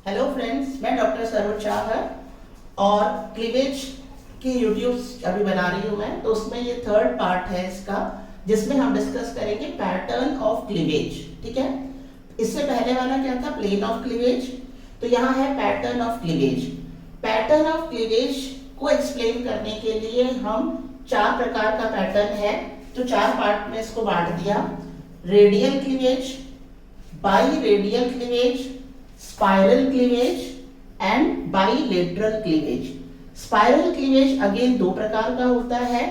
Hello friends, मैं doctor Saroj Chahar और cleavage की यूट्यूब अभी बना रही हूँ मैं। तो उसमें ये थर्ड पार्ट है इसका, जिसमें हम डिस्कस करेंगे पैटर्न ऑफ क्लीवेज। ठीक है, इससे पहले वाला क्या था, प्लेन ऑफ क्लीवेज। तो यहाँ है pattern of cleavage. Pattern of cleavage को एक्सप्लेन करने के लिए हम चार प्रकार का पैटर्न है, तो चार पार्ट में इसको बांट दिया। Radial cleavage, biradial cleavage, spiral cleavage and bilateral cleavage. Spiral cleavage again दो प्रकार का होता है,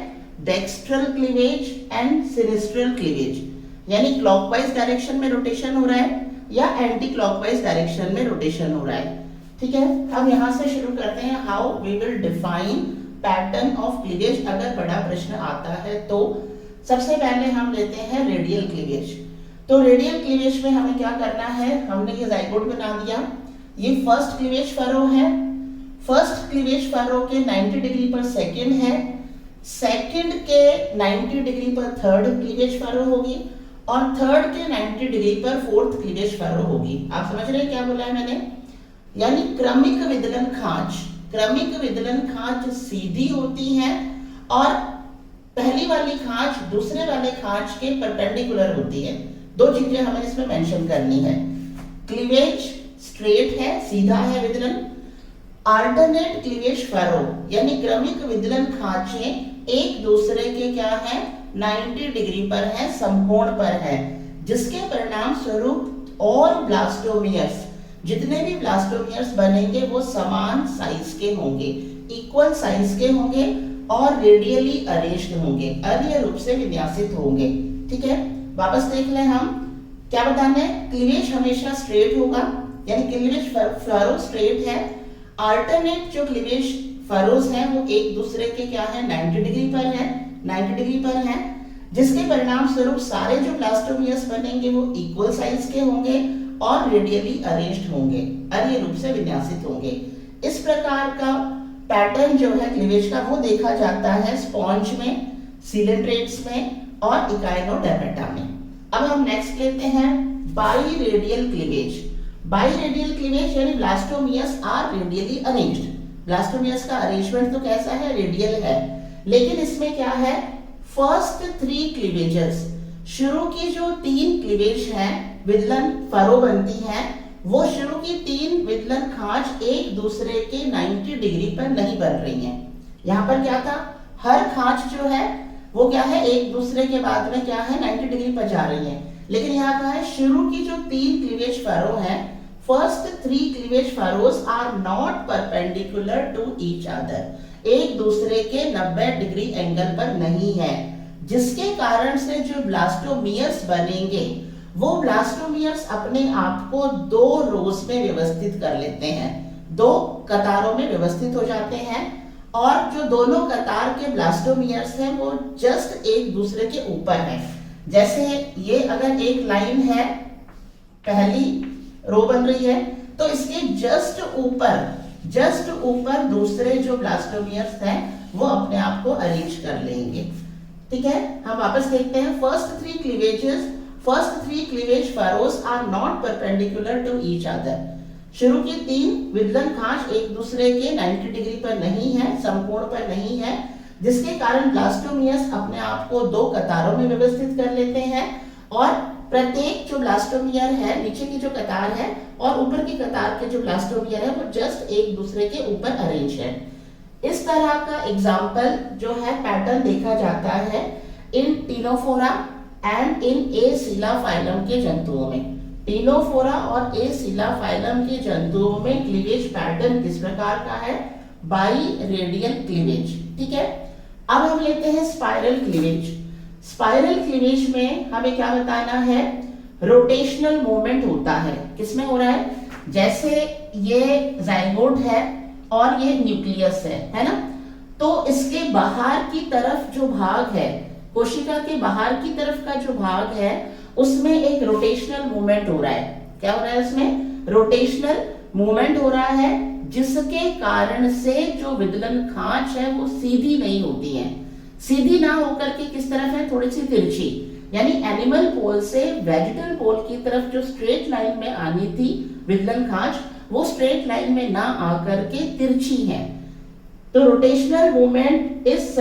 dextral cleavage and sinistral cleavage, यानी क्लॉकवाइज डायरेक्शन में रोटेशन हो रहा है या एंटी क्लॉकवाइज डायरेक्शन में रोटेशन हो रहा है। ठीक है, अब यहां से शुरू करते हैं how we will define pattern of cleavage अगर बड़ा प्रश्न आता है तो। सबसे पहले हम लेते हैं रेडियल क्लीवेज। तो रेडियल क्लीवेज में हमें क्या करना है, हमने ये जाइगोट बना दिया। ये फर्स्ट क्लीवेज फरो है, फर्स्ट क्लीवेज फरो के 90 डिग्री पर सेकंड है, सेकंड के 90 डिग्री पर थर्ड क्लीवेज फरो होगी और थर्ड के 90 डिग्री पर फोर्थ क्लीवेज फरो होगी। आप समझ रहे हैं क्या बोला है मैंने, यानी क्रमिक विदलन खांच, क्रमिक विदलन खांच सीधी होती है और पहली वाली खांच दूसरे वाले खांच के परपेंडिकुलर होती है। दो चीजें हमें इसमें मेंशन करनी है। क्लीवेज स्ट्रेट है, सीधा है विदलन। अल्टरनेट क्लीवेज फरो, यानी क्रमिक विदलन खांचे एक दूसरे के क्या है, 90 डिग्री पर है, समकोण पर है, जिसके परिणाम स्वरूप और ब्लास्टोमियर्स, जितने भी ब्लास्टोमियर्स बनेंगे वो समान साइज के होंगे, इक्वल साइज के होंगे और रेडियली अरेंज्ड होंगे, अरेय रूप से विन्यासित होंगे। ठीक है, वापस देख लें हम क्या बताना है। क्लीवेज हमेशा स्ट्रेट होगा, यानी क्लीवेज फरो स्ट्रेट है। अल्टरनेट जो क्लीवेज फरोज हैं वो एक दूसरे के क्या है, 90 डिग्री पर है, 90 डिग्री पर है, जिसके परिणाम स्वरूप सारे जो ब्लास्टोमियर्स बनेंगे वो इक्वल साइज के होंगे और रेडियली अरेंज्ड होंगे, अरेय रूप से विन्यासित होंगे। इस प्रकार का पैटर्न जो है क्लीवेज का वो देखा जाता है स्पॉन्ज में, सिलेंड्रेट्स में और इकाइनोडर्मेटा में। अब हम नेक्स्ट लेते हैं biradial cleavage. Biradial cleavage यानी blastomeres are radially arranged. Blastomeres का अरेंजमेंट तो कैसा है, रेडियल है, लेकिन इसमें क्या है, फर्स्ट 3 क्लीवेजेस, शुरू की जो 3 क्लीवेज हैं, विदलन फरो बनती हैं, वो शुरू की 3 विदलन खांच एक दूसरे के 90 डिग्री पर नहीं बन रही हैं। यहाँ पर क्या था, हर खांच जो है वो क्या है, एक दूसरे के बाद में क्या है, 90 डिग्री पर जा रही है। लेकिन यहाँ का है शुरू की जो 3 क्लीवेज फरो हैं, first 3 cleavage furrows are not perpendicular to each other, एक दूसरे के 90 डिग्री एंगल पर नहीं है, जिसके कारण से जो ब्लास्टोमियर्स बनेंगे वो ब्लास्टोमियर्स अपने आप को 2 रोज में व्यवस्थित कर लेते हैं, 2 कतारों में व्यवस्थित हो जाते हैं और जो दोनों कतार के ब्लास्टोमियर्स हैं वो जस्ट एक दूसरे के ऊपर हैं। जैसे ये अगर एक लाइन है, पहली रो बन रही है, तो इसके जस्ट ऊपर दूसरे जो ब्लास्टोमियर्स हैं वो अपने आप को अरेंज कर लेंगे। ठीक है, हम वापस देखते हैं। First 3 cleavage furrows are not perpendicular to each other, शुरू की 3 विदलन खांच एक दूसरे के 90 डिग्री पर नहीं है, समकोण पर नहीं है, जिसके कारण ब्लास्टोमियर्स अपने आप को 2 कतारों में व्यवस्थित कर लेते हैं और प्रत्येक जो ब्लास्टोमियर है, नीचे की जो कतार है और ऊपर की कतार के जो ब्लास्टोमियर है वो जस्ट एक दूसरे के ऊपर अरेंज है। इस तरह का एग्जाम्पल जो है पैटर्न देखा जाता है इन टीनोफोरा एंड इन एसिला फाइलम के जंतुओं में। टीनोफोरा और एसिला फाइलम के जंतुओं में क्लीवेज पैटर्न किस प्रकार का है, बाई रेडियल क्लीवेज। ठीक है, अब हम लेते हैं स्पाइरल क्लीवेज। स्पाइरल क्लीवेज में हमें क्या बताना है, रोटेशनल मूवमेंट होता है। किसमें हो रहा है, जैसे ये जाइगोट है और ये न्यूक्लियस है ना, तो इसके बाहर की तरफ जो भाग है, कोशिका के बाहर की तरफ का जो भाग है उसमें एक रोटेशनल मूवमेंट हो रहा है। क्या हो रहा है, उसमें रोटेशनल मूवमेंट हो रहा है, जिसके कारण से जो विदलन खांच है वो सीधी नहीं होती है। सीधी ना होकर के किस तरफ है, थोड़ी सी तिरछी, यानी एनिमल पोल से वेजिटल पोल की तरफ जो स्ट्रेट लाइन में आनी थी विदलन खांच, वो स्ट्रेट लाइन में ना आकर के तिरछी है। तो rotational movement is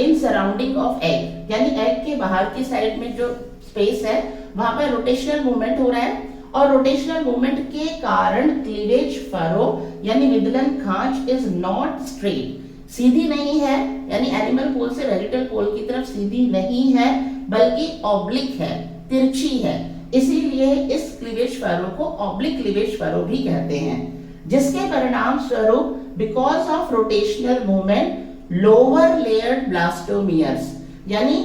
in surrounding of egg, यानी एग के बाहर की साइड में जो स्पेस है वहां पर रोटेशनल मूवमेंट हो रहा है, और रोटेशनल मूवमेंट के कारण क्लीवेज फरो यानी विदलन खांच इज नॉट स्ट्रेट, सीधी नहीं है, यानी एनिमल पोल से वेजिटल पोल की तरफ सीधी नहीं है बल्कि ऑब्लिक है, तिरछी है। इसीलिए इस क्लीवेज फरो को ऑब्लिक क्लीवेज फरो भी कहते हैं, जिसके परिणाम स्वरूप because of rotational movement lower layered blastomeres, यानी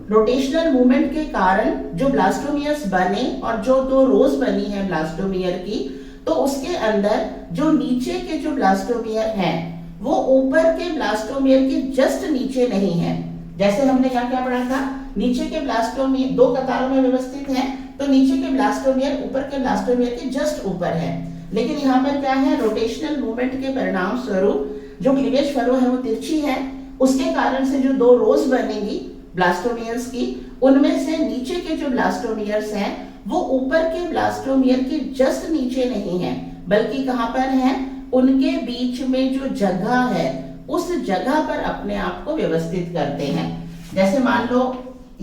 रोटेशनल मूवमेंट के कारण जो ब्लास्टोमियर्स बने और जो दो रोज बनी है ब्लास्टोमियर की, तो उसके अंदर जो नीचे के जो ब्लास्टोमियर हैं वो ऊपर के ब्लास्टोमियर के जस्ट नीचे नहीं है। जैसे हमने यहाँ क्या पढ़ा था, नीचे के ब्लास्टोमियर दो कतारों में व्यवस्थित हैं, तो नीचे के ब्लास्टोमियर ऊपर के ब्लास्टोमियर के जस्ट ऊपर है। लेकिन यहाँ पर क्या है, रोटेशनल मूवमेंट के परिणाम स्वरूप जो क्लीवेज फरो है वो तिरछी है, उसके कारण से जो दो रोज बनेगी ब्लास्टोमियर्स की, उनमें से नीचे के जो ब्लास्टोमियर्स हैं वो ऊपर के ब्लास्टोमियर के जस्ट नीचे नहीं है, बल्कि कहां पर है, उनके बीच में जो जगह है उस जगह पर अपने आप को व्यवस्थित करते हैं। जैसे मान लो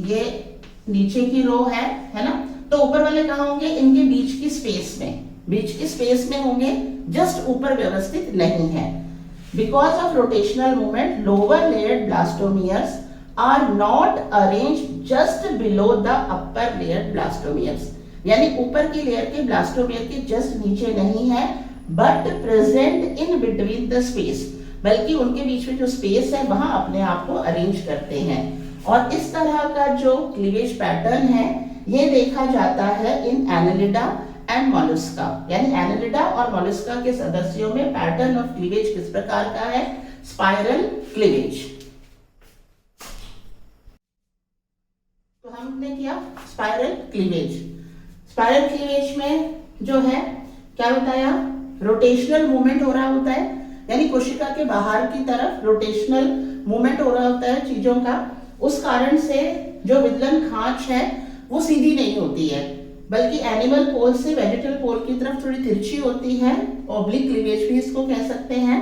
ये नीचे की रो है ना, तो ऊपर वाले कहां होंगे, इनके बीच की स्पेस में, बीच की स्पेस में होंगे, जस्ट ऊपर व्यवस्थित नहीं है। Because of rotational movement lower layered blastomeres are not arrange just below the upper layer blastomeres, यानी ऊपर की लेयर के ब्लास्टोमियर के जस्ट नीचे नहीं है, but present in between the space, बल्कि उनके बीच में जो स्पेस है वहां अपने आप को अरेंज करते हैं। और इस तरह का जो क्लीवेज पैटर्न है ये देखा जाता है इन एनालिडा एंड मोलस्का, यानी एनालिडा और मोलस्का के सदस्यों में पैटर्न ऑफ क्लीवेज किस प्रकार का है, स्पाइरल क्लीवेज। तो हमने किया स्पाइरल क्लीवेज। स्पाइरल क्लीवेज में जो है क्या बताया, रोटेशनल मूवमेंट हो रहा होता है, यानी कोशिका के बाहर की तरफ रोटेशनल मूवमेंट हो रहा होता है चीजों का, उस कारण से जो विदलन खांच है वो सीधी नहीं होती है, बल्कि एनिमल पोल से वेजिटल पोल की तरफ थोड़ी तिरछी होती है, ऑब्लिक क्लीवेज भी इसको कह सकते हैं।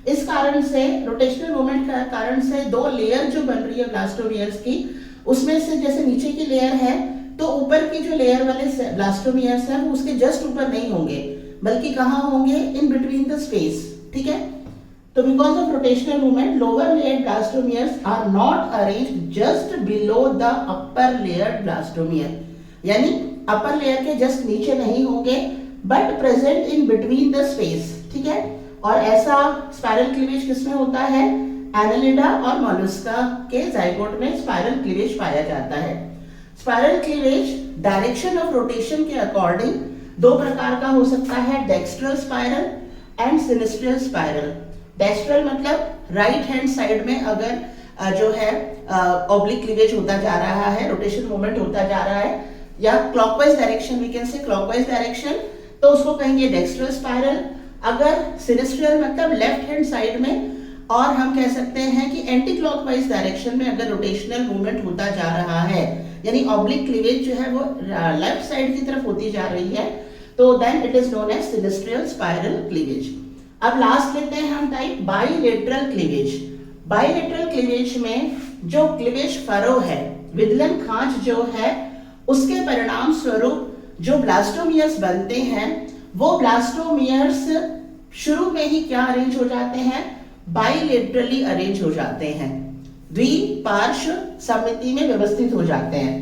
इस कारण से रोटेशनल मूवमेंट का कारण से दो लेयर जो बन रही है ब्लास्टोमियर्स की, उसमें से जैसे नीचे की लेयर है तो ऊपर की जो लेयर वाले ब्लास्टोमियर्स हैं वो उसके जस्ट ऊपर नहीं होंगे, बल्कि कहां होंगे, इन बिटवीन द स्पेस, ठीक है। तो because of rotational movement lower layer blastomeres are not arranged just below the upper layer blastomere, यानी अपर लेयर के जस्ट नीचे नहीं होंगे, but present in between the space, ठीक है। और ऐसा स्पाइरल क्लीवेज किसमें होता है, एनालिडा और मोलस्का के जाइगोट में स्पाइरल क्लीवेज पाया जाता है। Spiral cleavage direction of rotation के अकॉर्डिंग दो प्रकार का हो सकता है, dextral spiral and sinistral spiral. Dextral मतलब राइट हैंड साइड में अगर जो है ऑब्लिक क्लीवेज होता जा रहा है, रोटेशन मूवमेंट होता जा रहा है, या clockwise direction, we can say clockwise direction, तो उसको कहेंगे डेक्स्ट्रल स्पाइरल। अगर सिनिस्ट्रियल मतलब लेफ्ट हैंड साइड में, और हम कह सकते हैं कि एंटी क्लॉकवाइज डायरेक्शन में अगर रोटेशनल मूवमेंट होता जा रहा है, यानी ऑब्लिक क्लीवेज जो है वो लेफ्ट साइड की तरफ होती जा रही है, तो then it is known as sinistral spiral cleavage. अब लास्ट लेते हैं हम type bilateral cleavage. Bilateral cleavage में जो क्लीवेज फरो है, विदलन खांच जो है, उसके परिणाम स्वरूप जो ब्लास्टोमियर्स बनते हैं वो ब्लास्टोमियर्स शुरू में ही क्या अरेंज हो जाते हैं, बाइलेटरली अरेंज हो जाते हैं, द्विपार्श्व समिति में व्यवस्थित हो जाते हैं।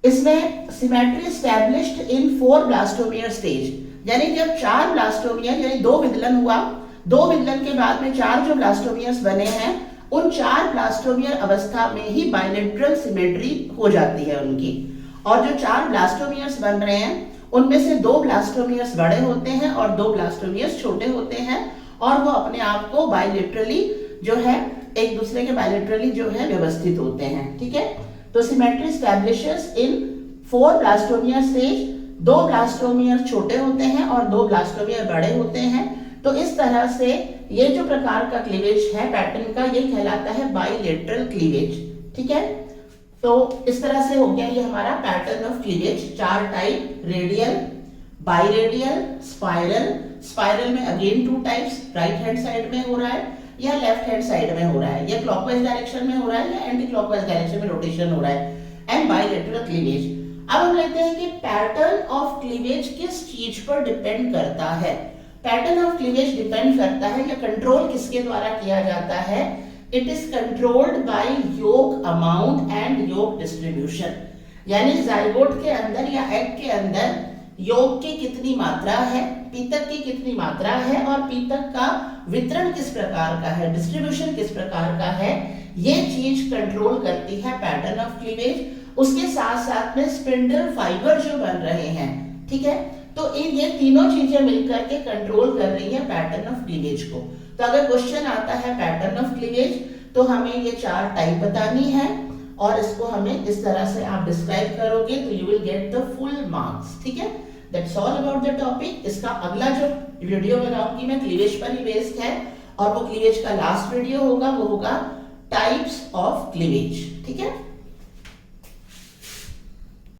इसमें symmetry established in 4 blastomere stage, यानी जब 4 ब्लास्टोमियर यानी 2 विदलन हुआ, 2 विदलन के बाद में 4 जो ब्लास्टोमियर्स बने हैं, उन 4 ब्लास्टोमियर अवस्था में ही बाइलेटरल सिमेट्री हो जाती है उनकी। और जो 4 ब्लास्टोमियर्स बन रहे हैं उनमें से 2 ब्लास्टोमियर्स बड़े होते हैं और 2 ब्लास्टोमियर्स छोटे होते हैं, और वो अपने आप को बाइलेटरली जो है एक दूसरे के बाइलेटरली जो है व्यवस्थित होते हैं, ठीक है। तो सिमेट्री एस्टैब्लिशेस इन 4 ब्लास्टोमियर स्टेज, 2 ब्लास्टोमियर छोटे होते हैं और 2 ब्लास्टोमियर बड़े होते हैं। तो इस तरह से ये जो प्रकार का क्लीवेज है पैटर्न का, ये कहलाता है बाइलेटरल क्लीवेज, ठीक है। तो इस तरह से हो गया ये हमारा pattern of cleavage, 4 type, radial, biradial, spiral. Spiral में again two types, right hand side में हो रहा है या लेफ्ट हैंड साइड में हो रहा है, या क्लॉकवाइज डायरेक्शन में हो रहा है या एंटी क्लॉकवाइज डायरेक्शन में रोटेशन हो रहा है। And bilateral cleavage. अब हम लेते हैं कि पैटर्न ऑफ क्लीवेज किस चीज पर डिपेंड करता है। पैटर्न ऑफ क्लीवेज डिपेंड करता है या कंट्रोल किसके द्वारा किया जाता है। इट इज कंट्रोल्ड बाय योग अमाउंट एंड योग डिस्ट्रीब्यूशन, यानी जाइगोट के अंदर या एग के अंदर योग की कितनी मात्रा है, पीतक की कितनी मात्रा है और पीतक का वितरण किस प्रकार का है, डिस्ट्रीब्यूशन किस प्रकार का है, ये चीज कंट्रोल करती है पैटर्न ऑफ क्लीवेज। उसके साथ साथ में स्पिंडल फाइबर जो बन रहे हैं, ठीक है, तो ये तीनों चीजें मिलकर के कंट्रोल कर रही है पैटर्न ऑफ क्लीवेज को। तो अगर क्वेश्चन आता है पैटर्न ऑफ क्लीवेज तो हमें ये 4 टाइप बतानी है और इसको हमें इस तरह से आप डिस्क्राइब करोगे तो you will get the full marks, ठीक है। That's all about the topic. इसका अगला जो वीडियो बनाऊंगी मैं क्लीवेज पर ही बेस्ड है और वो क्लीवेज का लास्ट वीडियो होगा, वो होगा टाइप्स ऑफ क्लीवेज, ठीक है।